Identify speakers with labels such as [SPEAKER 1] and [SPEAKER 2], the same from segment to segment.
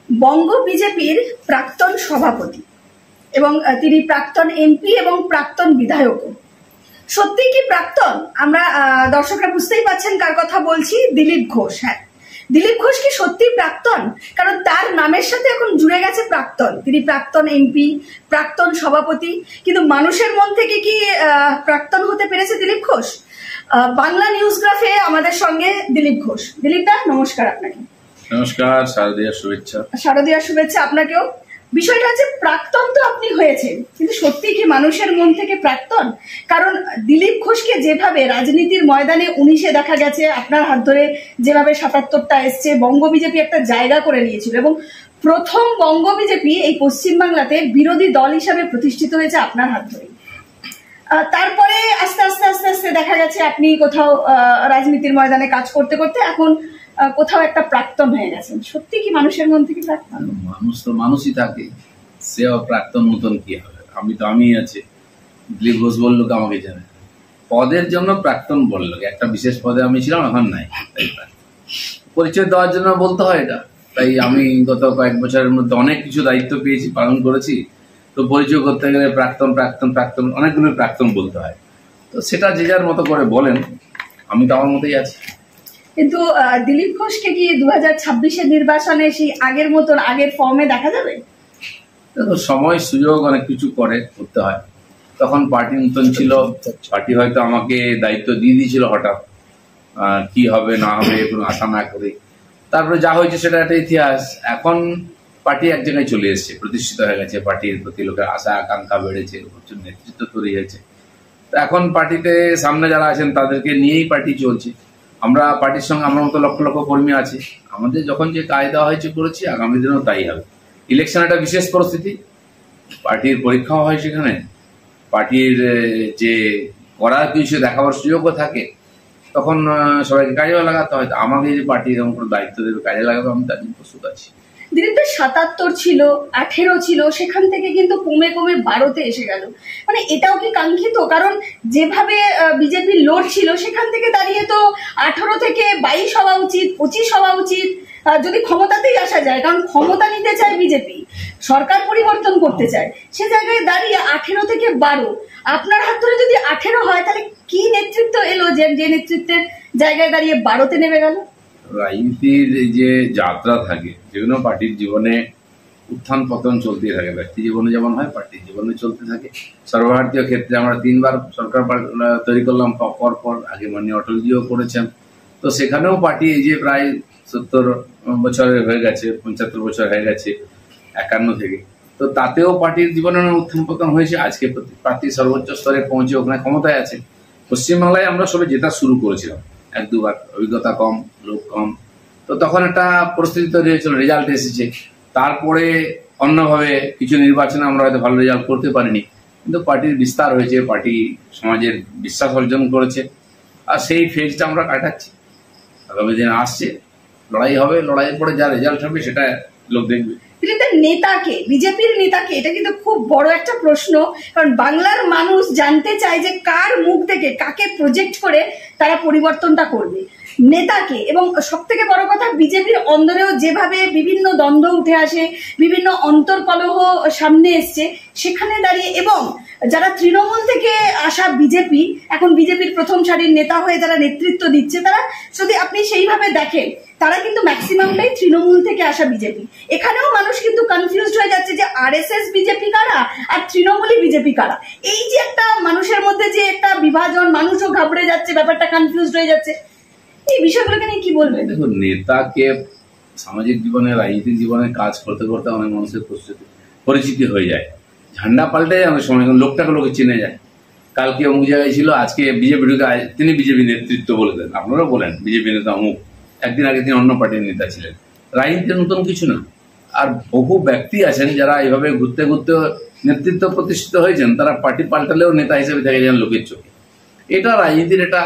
[SPEAKER 1] বঙ্গ বিজেপির প্রাক্তন সভাপতি এবং তিনি প্রাক্তন এমপি এবং প্রাক্তন বিধায়কও। সত্যি কি প্রাক্তন? আমরা দর্শকরা বুঝতেই পারছেন কার কথা বলছি, দিলীপ ঘোষ। হ্যাঁ, দিলীপ ঘোষ কি সত্যি প্রাক্তন? কারণ তার নামের সাথে এখন জুড়ে গেছে প্রাক্তন। তিনি প্রাক্তন এমপি, প্রাক্তন সভাপতি, কিন্তু মানুষের মন থেকে কি প্রাক্তন হতে পেরেছে দিলীপ ঘোষ? বাংলা নিউজ গ্রাফে আমাদের সঙ্গে দিলীপ ঘোষ। দিলীপ দা, নমস্কার আপনাকে।
[SPEAKER 2] নমস্কার, শারদীয়ার শুভেচ্ছা।
[SPEAKER 1] শারদীয়ার শুভেচ্ছা আপনাকেও। বিষয়টা হচ্ছে প্রাক্তন তো আপনি হয়েছেন, কিন্তু সত্যি কি মানুষের মন থেকে প্রাক্তন? কারণ দিলীপ ঘোষকে যেভাবে রাজনীতির ময়দানে 19-এ দেখা গেছে, আপনার হাত ধরে যেভাবে 77টা এসছে, বঙ্গ বিজেপি একটা জায়গা করে নিয়েছিল এবং প্রথম বঙ্গ বিজেপি এই পশ্চিমবাংলাতে বিরোধী দল হিসাবে প্রতিষ্ঠিত হয়েছে আপনার হাত ধরে। তারপরে আস্তে আস্তে আস্তে আস্তে দেখা গেছে আপনি কোথাও রাজনীতির ময়দানে কাজ করতে করতে এখন কোথাও একটা প্রাক্তন হয়ে গেছেন। সত্যি কি মানুষের মন থেকে প্রাক্তন?
[SPEAKER 2] মানুষ তো মানুষই থাকে, সে প্রাক্তন নতুন কি হবে? আমি আছি। দিলীপ ঘোষ বললো আমাকে জানে, পদের জন্য প্রাক্তন বললো, একটা বিশেষ পদে আমি ছিলাম, এখন নাই, তাই পরিচয় দেওয়ার জন্য বলতে হয় এটা। তাই আমি গত কয়েক বছরের মধ্যে অনেক কিছু দায়িত্ব পেয়েছি, পালন করেছি। তো পরিচয় করতে গেলে প্রাক্তন প্রাক্তন প্রাক্তন অনেকগুলো প্রাক্তন বলতে হয়। তো সেটা যে যার মতো করে বলেন, আমি তো আমার মতোই আছি।
[SPEAKER 1] কিন্তু দিলীপ ঘোষকে কি 2026-এর নির্বাচনে সেই আগের মতন আগের ফর্মে দেখা যাবে?
[SPEAKER 2] সময় সুযোগ অনেক কিছু করতে হয়। তখন পার্টি নতুন ছিল, পার্টি হয়তো আমাকে দায়িত্ব দিয়ে দিয়েছিল হঠাৎ, কি হবে না হবে কোনো আশা না করে। তারপরে যা হয়েছে সেটা একটা ইতিহাস। এখন পার্টি এক জায়গায় চলে এসেছে, প্রতিষ্ঠিত হয়ে গেছে, পার্টির প্রতি লোকের আশা আকাঙ্ক্ষা বেড়েছে, প্রচুর নেতৃত্ব তৈরি হয়েছে। এখন পার্টিতে সামনে যারা আছেন তাদেরকে নিয়েই পার্টি চলছে। আমরা পার্টির সঙ্গে আমার মতো লক্ষ লক্ষ কর্মী আছে, আমাদের যখন যে কাজ দেওয়া হয়েছে করেছি, আগামী দিনেও তাই হবে। ইলেকশন একটা বিশেষ পরিস্থিতি, পার্টির পরীক্ষাও হয় সেখানে, পার্টির যে করার কিছু দেখাবার সুযোগও থাকে, তখন সবাইকে কাজে লাগাতে হয়। আমাকে যে পার্টি এরকম কোনো দায়িত্ব দেবে, কাজে লাগাবে, আমি তার জন্য প্রস্তুত আছি।
[SPEAKER 1] দিলীপ, 77 ছিল, 18 ছিল, সেখান থেকে কিন্তু কমে কমে 12-তে এসে গেল। মানে এটাও কি কাঙ্ক্ষিত? কারণ যেভাবে বিজেপির লোড ছিল, সেখান থেকে দাঁড়িয়ে তো 18 থেকে 22 হওয়া উচিত, 25 হওয়া উচিত, যদি ক্ষমতাতেই আসা যায়। কারণ ক্ষমতা নিতে চায় বিজেপি, সরকার পরিবর্তন করতে চায়, সে জায়গায় দাঁড়িয়ে 18 থেকে 12। আপনার হাত ধরে যদি 18 হয়, তাহলে কি নেতৃত্ব এলো যে নেতৃত্বের জায়গায় দাঁড়িয়ে 12-তে নেমে গেল?
[SPEAKER 2] রাজনীতির যে যাত্রা থাকে, যেগুলো পার্টির জীবনে উত্থান পতন চলতেই থাকে, ব্যক্তি জীবনে যেমন হয় পার্টির জীবনে চলতে থাকে। সর্বভারতীয় ক্ষেত্রে আমরা 3বার সরকার তৈরি করলাম পর, আগে মাননীয় অটলজিও করেছেন। তো সেখানেও পার্টি এই যে প্রায় 70 বছরের হয়ে গেছে, 75 বছর হয়ে গেছে 51 থেকে। তো তাতেও পার্টির জীবনে উত্থান পতন হয়েছে। আজকে প্রার্থী সর্বোচ্চ স্তরে পৌঁছে ওখানে ক্ষমতায় আছে। পশ্চিমবাংলায় আমরা সবে জেতা শুরু করেছিলাম 1-2 বার, অভিজ্ঞতা কম, লোক কম। তো তখন একটা পরিস্থিতি তৈরি হয়েছিল, রেজাল্ট এসেছে। তারপরে অন্যভাবে কিছু নির্বাচনে আমরা হয়তো ভালো রেজাল্ট করতে পারিনি, কিন্তু পার্টির বিস্তার হয়েছে, পার্টি সমাজের বিশ্বাস অর্জন করেছে, আর সেই ফেজটা আমরা কাটাচ্ছি। আগামী দিন আসছে, লড়াই হবে, লড়াইয়ের পরে যা রেজাল্ট হবে সেটা লোক দেখবে।
[SPEAKER 1] নেতাকে, বিজেপির নেতাকে, এটা কিন্তু খুব বড় একটা প্রশ্ন। কারণ বাংলার মানুষ জানতে চায় যে কার মুখ থেকে, কাকে প্রজেক্ট করে তারা পরিবর্তনটা করবে, নেতাকে। এবং সব থেকে বড় কথা, বিজেপির অন্দরেও যেভাবে বিভিন্ন দ্বন্দ্ব উঠে আসে, বিভিন্ন অন্তর্কলহ সামনে এসছে, সেখানে দাঁড়িয়ে এবং যারা তৃণমূল থেকে আসা বিজেপি, এখন বিজেপির প্রথম সারির নেতা হয়ে যারা নেতৃত্ব দিচ্ছে, তারা যদি আপনি সেইভাবে দেখেন, তারা কিন্তু ম্যাক্সিমামটাই তৃণমূল থেকে আসা বিজেপি। এখানেও মানুষ কিন্তু কনফিউজড হয়ে যাচ্ছে যে আরএসএস বিজেপি কারা আর তৃণমূলী বিজেপি কারা। এই যে একটা মানুষের মধ্যে যে একটা বিভাজন, মানুষও ঘাবড়ে যাচ্ছে, ব্যাপারটা কনফিউজড হয়ে যাচ্ছে। এই বিষয়গুলোকে নিয়ে কি বলবেন?
[SPEAKER 2] দেখুন, নেতাকে সামাজিক জীবনে, রাজনৈতিক জীবনে কাজ করতে করতে অনেক মানুষের পরিচিতি হয়ে যায়, ঝান্ডা পাল্টে যায় অনেক সময়, লোকটাকে লোকে চিনে যায়। কালকে অমুক জায়গায় ছিল, আজকে বিজেপি ঢুকে তিনি বিজেপি নেতৃত্ব বলে দেন। আপনারাও বলেন বিজেপি নেতা অমুক, একদিন আগে তিনি অন্য পার্টির নেতা ছিলেন। রাজনীতির নতুন কিছু না। আর বহু ব্যক্তি আছেন যারা এইভাবে ঘুরতে ঘুরতে নেতৃত্ব প্রতিষ্ঠিত হয়েছেন, তারা পার্টি পাল্টালেও নেতা হিসেবে থেকে যান লোকের চোখে। এটা রাজনীতির একটা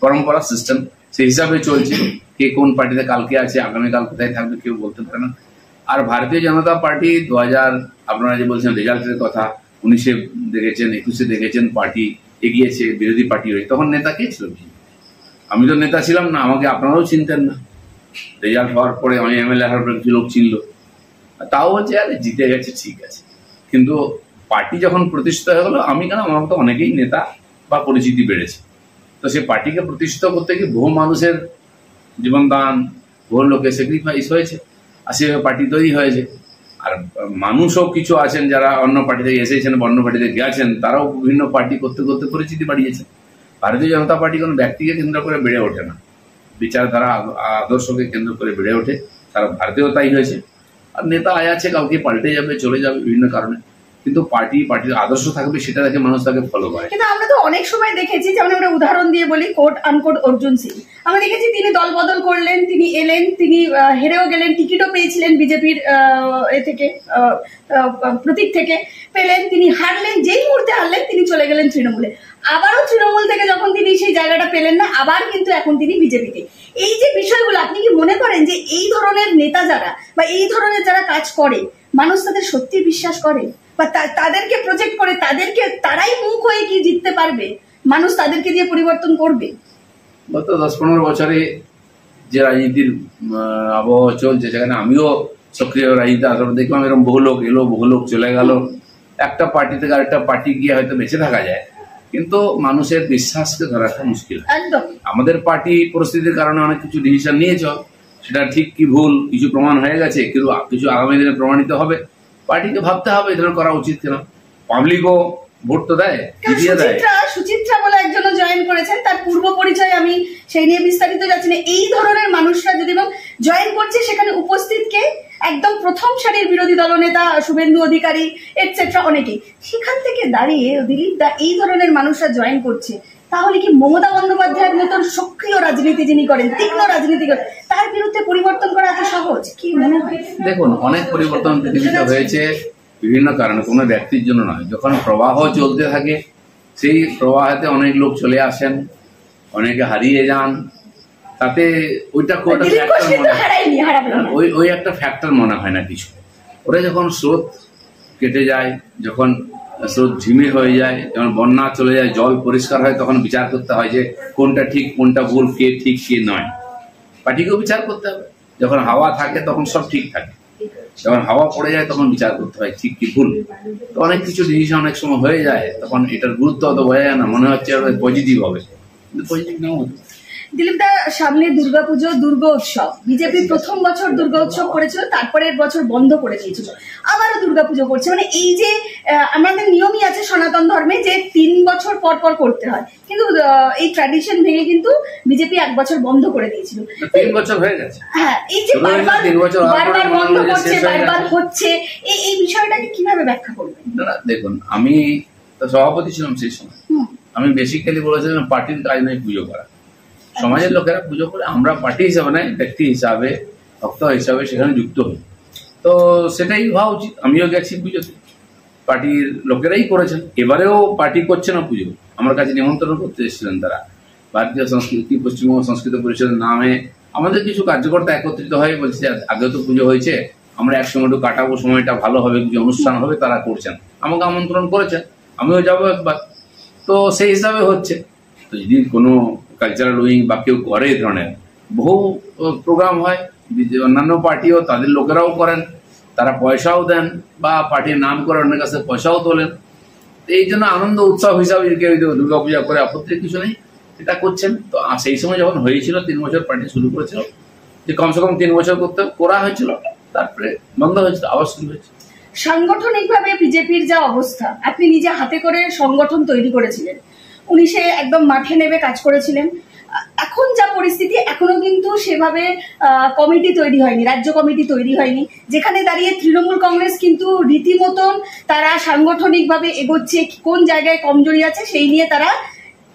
[SPEAKER 2] পরম্পরা, সিস্টেম, সেই হিসাবে চলছে। কে কোন পার্টিতে কালকে আছে, আগামীকাল কোথায় থাকবে কেউ বলতে পারে না। আর ভারতীয় জনতা পার্টি 2000, আপনারা যে বলছেন রেজাল্টের কথা, 19-এ দেখেছেন, 21-এ দেখেছেন, পার্টি এগিয়েছে, বিরোধী পার্টি হয়ে। তখন নেতা কে ছিল? আমি তো নেতা ছিলাম না, আমাকে আপনারাও চিনতেন না। রেজাল্ট হওয়ার পরে, আমি এমএলএ হওয়ার পরে কিছু লোক চিনল, তাও বলছে আরে জিতে গেছে ঠিক আছে, কিন্তু পার্টি যখন প্রতিষ্ঠিত হয়ে গেলো, আমি কেন আমার মতো অনেকেই নেতা বা পরিচিতি বেড়েছে, তো সেই পার্টিকে প্রতিষ্ঠিত করতে গিয়ে বহু মানুষের জীবনদান, বহু লোকের স্যাক্রিফাইস হয়েছে, আর সেভাবে পার্টি তৈরি হয়েছে। আর মানুষও কিছু আছেন যারা অন্য পার্টি থেকে এসেছেন বা অন্য পার্টিতে গেছেন, তারাও বিভিন্ন পার্টি করতে করতে পরিচিতি বাড়িয়েছেন। ভারতীয় জনতা পার্টি কোনো ব্যক্তিকে কেন্দ্র করে বেড়ে ওঠে না, বিচারধারা আদর্শকে কেন্দ্র করে বেড়ে ওঠে, তারা ভারতীয় তাই হয়েছে। আর নেতা আছে, কাউকে পাল্টে যাবে, চলে যাবে বিভিন্ন কারণে, কিন্তু পার্টির আদর্শ থাকবে, সেটা দেখে মানুষ তাকে ফলো করে।
[SPEAKER 1] কিন্তু আমরা তো অনেক সময় দেখেছি, যেমন আমরা উদাহরণ দিয়ে বলি কোট আনকোট অর্জুন সিং, আমরা দেখেছি তিনি দল বদল করলেন, তিনি এলেন, তিনি হেরেও গেলেন, টিকিটও পেয়েছিলেন বিজেপির থেকে প্রতীক থেকে পেলেন, তিনি হারলেন, যেই মুহূর্তে হারলেন তিনি চলে গেলেন তৃণমূলে, আবারও তৃণমূল থেকে যখন তিনি সেই জায়গাটা পেলেন না, আবার কিন্তু এখন তিনি বিজেপিতে। এই যে বিষয়গুলো, আপনি কি মনে করেন যে এই ধরনের নেতা যারা বা এই ধরনের যারা কাজ করে, মানুষ তাদের সত্যি বিশ্বাস করে বা তাদেরকে প্রজেক্ট করে, তারাই মুখ হয়ে কি জিততে পারবে? মানুষ তাদেরকে দিয়ে পরিবর্তন করবে?
[SPEAKER 2] গত 10-15 বছরে যে রাজনীতির আবহাওয়া চলছে, সেখানে আমিও সক্রিয় রাজনীতি আসলে দেখলাম, এরকম বহু লোক এলো, বহু লোক চলে গেল। একটা পার্টি থেকে আরেকটা পার্টি গিয়ে হয়তো বেঁচে থাকা যায়, কিন্তু মানুষের বিশ্বাসকে ধরা রাখা মুশকিল।
[SPEAKER 1] একদম।
[SPEAKER 2] আমাদের পার্টি পরিস্থিতির কারণে অনেক কিছু ডিসিশন নিয়েছ, সেটা ঠিক কি ভুল কিছু প্রমাণ হয়ে গেছে, কিন্তু কিছু আগামী দিনে প্রমাণিত হবে। পার্টিকে ভাবতে হবে এটা করা উচিত কিনা। পাবলিকও ভোট তো দেয়, দিয়ে দেয়।
[SPEAKER 1] সুচিত্রা বলে একজন জয়েন করেছেন, তার পূর্ব পরিচয় আমি সেই নিয়ে বিস্তারিত যাচ্ছি না। এই ধরনের মানুষরা যদি জয়েন করছে, সেখানে উপস্থিত কে? একদম প্রথম সারির বিরোধী দলনেতা শুভেন্দু অধিকারী এটসেট্রা অনেকেই। সেখান থেকে দাঁড়িয়ে দিলীপ দা এই ধরনের মানুষরা জয়েন করছে, তাহলে কি মমতা বন্দ্যোপাধ্যায়ের মতন সক্রিয় রাজনীতি যিনি করেন, তীক্ষ্ণ রাজনীতি করেন, তার বিরুদ্ধে পরিবর্তন করা এত সহজ? কি মনে হয়?
[SPEAKER 2] দেখুন, অনেক পরিবর্তন পৃথিবীতে হয়েছে বিভিন্ন কারণে, কোনো ব্যক্তির জন্য নয়। যখন প্রবাহ চলতে থাকে, সেই প্রবাহেতে অনেক লোক চলে আসেন, অনেকে হারিয়ে যান, তাতে ওইটা ওই একটা ফ্যাক্টর মনে হয় না কিছু। ওরা যখন স্রোত কেটে যায়, যখন স্রোত ঝিমির হয়ে যায়, যখন বন্যা চলে যায়, জল পরিষ্কার হয়, তখন বিচার করতে হয় যে কোনটা ঠিক কোনটা ভুল, কে ঠিক কে নয়। পার্টিকেও বিচার করতে হবে। যখন হাওয়া থাকে তখন সব ঠিক থাকে, যখন হাওয়া পড়ে যায় তখন বিচার করতে হয় ঠিক কি ভুল। তো অনেক কিছু ডিসিশন অনেক সময় হয়ে যায়, তখন এটার গুরুত্ব অত বোঝা যায় না, মনে হচ্ছে পজিটিভ হবে, কিন্তু পজিটিভ নাও হতে পারে।
[SPEAKER 1] দিলীপ দা, সামনে দুর্গাপুজো, দুর্গোৎসব, বিজেপি প্রথম বছর দুর্গোৎসব করেছিল, তারপরের বছর বন্ধ করে দিয়েছিল, আবারও দুর্গাপুজো করছে। মানে এই যে আমাদের নিয়মই আছে সনাতন ধর্মে যে 3 বছর পর পর করতে হয়, কিন্তু এই ট্র্যাডিশন ভেঙে কিন্তু বিজেপি 1 বছর বন্ধ করে দিয়েছিল।
[SPEAKER 2] 3 বছর হয়ে গেছে।
[SPEAKER 1] হ্যাঁ, এই যে বারবার বন্ধ করছে, বারবার হচ্ছে, এই বিষয়টাকে কিভাবে ব্যাখ্যা করবেন?
[SPEAKER 2] দেখুন, আমি সভাপতি ছিলাম সেই সময়, আমি বেসিক্যালি বলেছিলাম পার্টির কাজ নয় পুজো করা। সমাজের লোকেরা পুজো করে, আমরা পার্টি হিসাবে নয়, ব্যক্তি হিসাবে, ভক্ত হিসাবে সেখানে যুক্ত হই। তো সেটাই হওয়া উচিত। আমিও গেছি পুজোতে, পার্টির লোকেরাই করেছেন। এবারেও পার্টি করছে না পুজো, আমার কাছে নিমন্ত্রণ করতে এসেছিলেন তারা। ভারতীয় সংস্কৃতি, পশ্চিমবঙ্গ সংস্কৃত পরিষদের নামে আমাদের কিছু কার্যকর্তা একত্রিত হয়ে বলছে আগেও তো পুজো হয়েছে, আমরা একসঙ্গে একটু কাটাবো, সময়টা ভালো হবে, কিছু অনুষ্ঠান হবে, তারা করছেন, আমাকে আমন্ত্রণ করেছেন, আমিও যাবো একবার। তো সেই হিসাবে হচ্ছে। তো যদি কোনো কালচারাল উইং বা কেউ করে, এই ধরনের বহু প্রোগ্রাম হয়, অন্যান্য পার্টিও তাদের লোকেরাও করেন, তারা পয়সাও দেন বা পার্টির নাম করে অনেক কাছে পয়সাও তোলেন। এই জন্য আনন্দ উৎসব হিসাবে কেউ দুর্গাপূজা করে আপত্তির কিছু নেই, এটা করছেন। তো সেই সময় যখন হয়েছিল 3 বছর পার্টি শুরু করেছিল, যে কমসে কম 3 বছর করা হয়েছিল, তারপরে বন্ধ হয়েছিল, আবার শুরু হয়েছে।
[SPEAKER 1] সাংগঠনিকভাবে বিজেপির যা অবস্থা, আপনি নিজে হাতে করে সংগঠন তৈরি করেছিলেন, 19-এ একদম মাঠে নেমে কাজ করেছিলেন। এখন যা পরিস্থিতি, এখনো কিন্তু সেভাবে কমিটি তৈরি হয়নি, রাজ্য কমিটি তৈরি হয়নি, যেখানে দাঁড়িয়ে তৃণমূল কংগ্রেস কিন্তু রীতিমতন তারা সাংগঠনিকভাবে এগোচ্ছে, কোন জায়গায় কমজোরি আছে সেই নিয়ে তারা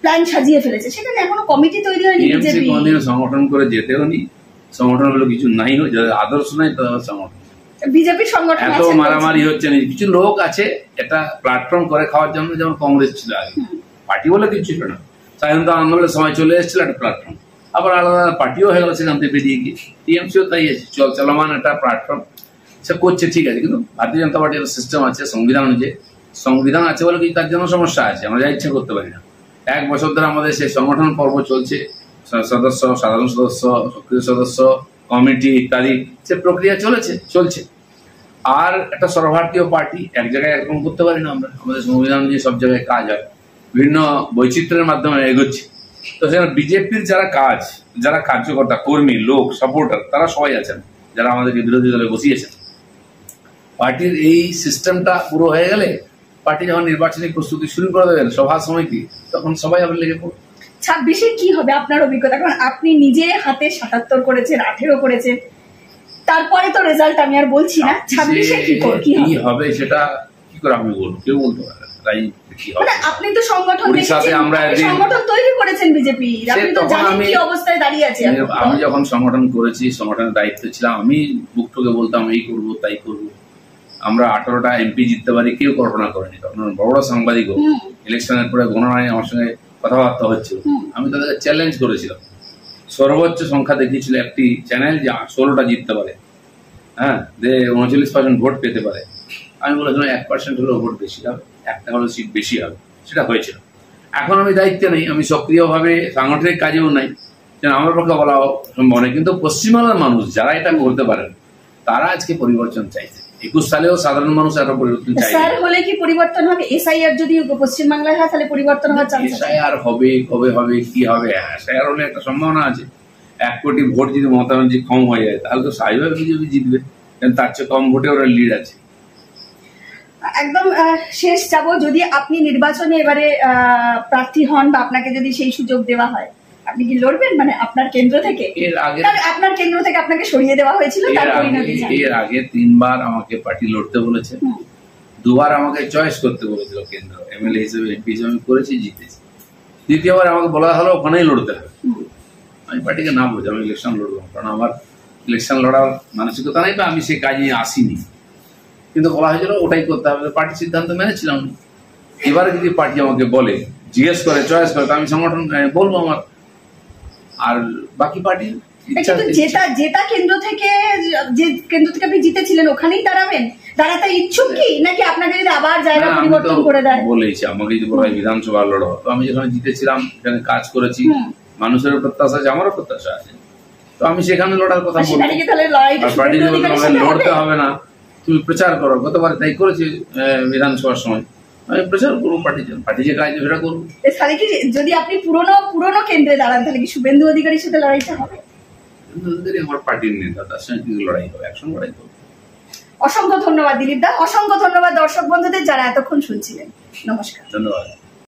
[SPEAKER 1] প্ল্যান সাজিয়ে ফেলেছে, সেখানে এখনো কমিটি তৈরি হয়নি। বিজেপি
[SPEAKER 2] সংগঠন করে যেতেও নি, সংগঠন হলো কিছু নাই, আদর্শ নাই, তো সংগঠন
[SPEAKER 1] বিজেপির সংগঠন
[SPEAKER 2] এত মারামারি হচ্ছে না। কিছু লোক আছে এটা প্ল্যাটফর্ম করে খাওয়ার জন্য, যেমন কংগ্রেস ছিল আগে, পার্টি বলে কিছু ছিল না, স্বাধীনতা আন্দোলনের সময় চলে এসেছিল একটা প্ল্যাটফর্ম, আবার আলাদা পার্টিও হয়ে গেল সেখান থেকে বেরিয়ে গিয়ে। টিএমসিও তাই আছে, চলমান একটা প্ল্যাটফর্ম সে করছে, ঠিক আছে। কিন্তু ভারতীয় জনতা পার্টির সিস্টেম আছে, সংবিধান অনুযায়ী, সংবিধান আছে বলে কি তার জন্য সমস্যা আছে, আমরা যা ইচ্ছা করতে পারি না। 1 বছর ধরে আমাদের সেই সংগঠন পর্ব চলছে, সদস্য, সাধারণ সদস্য, সক্রিয় সদস্য, কমিটি ইত্যাদি, সে প্রক্রিয়া চলছে। আর একটা সর্বভারতীয় পার্টি, এক জায়গায় একরকম করতে পারি না আমরা। আমাদের সংবিধান যে সব জায়গায় কাজ হয়, বিভিন্ন বৈচিত্র্যের মাধ্যমে এগোচ্ছে। তো সেখানে বিজেপির যারা কার্যকর্তা, কর্মী, লোক, সাপোর্টার, তারা সবাই আছেন যারা আমাদেরকে বিরোধী দলে বসিয়েছেন। পার্টির এই সিস্টেমটা পুরো হয়ে গেলে পার্টি যখন নির্বাচনী প্রস্তুতি শুরু করে দেবেন, সভা সমিতি, তখন সবাই আবার লেগে পড়বে।
[SPEAKER 1] 26-এ কি হবে আপনার অভিজ্ঞতা? কারণ আপনি নিজে হাতে 77 করেছেন, 18 করেছেন, তারপরে তো রেজাল্ট আমি আর বলছি না। 26-এ কি হবে
[SPEAKER 2] সেটা কি করে আমি বলবো? কেউ বলতে পারে না।
[SPEAKER 1] মানে আপনি তো সংগঠন তৈরি করেছেন বিজেপি, আপনি তো জানেন কি অবস্থায় দাঁড়িয়ে আছে।
[SPEAKER 2] আমি যখন সংগঠন করেছি, সংগঠনের দায়িত্ব ছিলাম, আমি বুক ঠুকে বলতাম এই করবো তাই করবো। আমরা 18টা এমপি জিততে পারি, কেউ কল্পনা করেনি। তখন বড় বড় সাংবাদিক ইলেকশনের পরে গণনায় আমার সঙ্গে কথাবার্তা হচ্ছিল, আমি তাদেরকে চ্যালেঞ্জ করেছিলাম। সর্বোচ্চ সংখ্যা দেখিয়েছিল একটি চ্যানেল যে 16টা জিততে পারে, হ্যাঁ, যে 39% ভোট পেতে পারে। আমি বলেছিলাম 1% হলেও ভোট বেশি হবে, একটা হলেও সিট বেশি হবে। সেটা হয়েছিল। এখন আমি দায়িত্বে নেই, আমি সক্রিয়ভাবে সাংগঠনিক কাজেও নাই, আমার পক্ষে বলা সম্ভব নয়। কিন্তু পশ্চিমবাংলার মানুষ যারা এটা করতে পারেন, তারা আজকে পরিবর্তন চাইছে। 21 সালেও সাধারণ মানুষ আরো পরিবর্তন চাইছে।
[SPEAKER 1] স্যার, হলে কি পরিবর্তন হবে? এসআইআর যদি পশ্চিমবাংলায় হয় তাহলে পরিবর্তন হওয়ার চান্স আছে?
[SPEAKER 2] এসআইআর হবে, কবে হবে, কি হবে? এসআইআর হলে একটা সম্ভাবনা আছে। 1 কোটি ভোট যদি মমতা ব্যানার্জি কম হয়ে যায়, তাহলে তো স্বাভাবিক বিজেপি জিতবে, কারণ তার চেয়ে কম ভোটে ওরা লিড আছে।
[SPEAKER 1] একদম শেষ যাব, যদি আপনি নির্বাচনে এবারে প্রার্থী হন বা আপনাকে যদি সেই সুযোগ দেওয়া হয়, আপনি কি লড়বেন? মানে আপনার কেন্দ্র থেকে? আপনার কেন্দ্র থেকে আপনাকে সরিয়ে দেওয়া হয়েছিল,
[SPEAKER 2] এর আগে 3 বার আমাকে পার্টি লড়তে বলেছে, 2 বার আমাকে চয়েস করতে বলেছিল কেন্দ্র, এমএলএ হিসেবে, এমপি হিসেবে আমি করেছি, জিতেছি। দ্বিতীয়বার আমাকে বলা হলো ওখানেই লড়তে হবে। আমি পার্টিকে না বলছি আমি ইলেকশন লড়বো, কারণ আমার ইলেকশন লড়ার মানসিকতা নেই বা আমি সেই কাজে আসিনি। কিন্তু বলা হয়েছিল ওটাই করতে হবে, পার্টির সিদ্ধান্ত মেনেছিলাম। এবারে যদি পার্টি আমাকে বলে, জিজ্ঞেস করে, চয়েস করে, আমি সংগঠন বলবো আমার। আর বাকি পার্টি
[SPEAKER 1] যেটা কেন্দ্র থেকে, যে কেন্দ্র থেকে আপনি জিতেছিলেন, ওখানেই দাঁড়াতে ইচ্ছুক কি, নাকি আপনাকে যদি আবার জায়গা পরিবর্তন করে দেয়?
[SPEAKER 2] বলেছি আমাকে যদি বলা হয় বিধানসভা লড়ো, তো আমি যেখানে জিতেছিলাম সেখানে কাজ করেছি, মানুষের প্রত্যাশা আছে, আমারও প্রত্যাশা আছে, তো আমি সেখানে লড়ার কথা বলবো। পার্টি লড়তে হবে না, তুমি প্রচার করো। গতবার তাই করেছি বিধানসভার সময়, আমি প্রচার করবো পার্টি যে কাজ সেটা করবো।
[SPEAKER 1] তাহলে কি যদি আপনি পুরনো কেন্দ্রে দাঁড়ান, তাহলে কি শুভেন্দু অধিকারীর সাথে লড়াইটা হবে?
[SPEAKER 2] আমার পার্টির নেতা, তার সঙ্গে কিন্তু লড়াই হবে, একসঙ্গে লড়াই করবো।
[SPEAKER 1] অসংখ্য ধন্যবাদ দিলীপ দা, অসংখ্য ধন্যবাদ দর্শক বন্ধুদের যারা এতক্ষণ শুনছিলেন। নমস্কার।
[SPEAKER 2] ধন্যবাদ।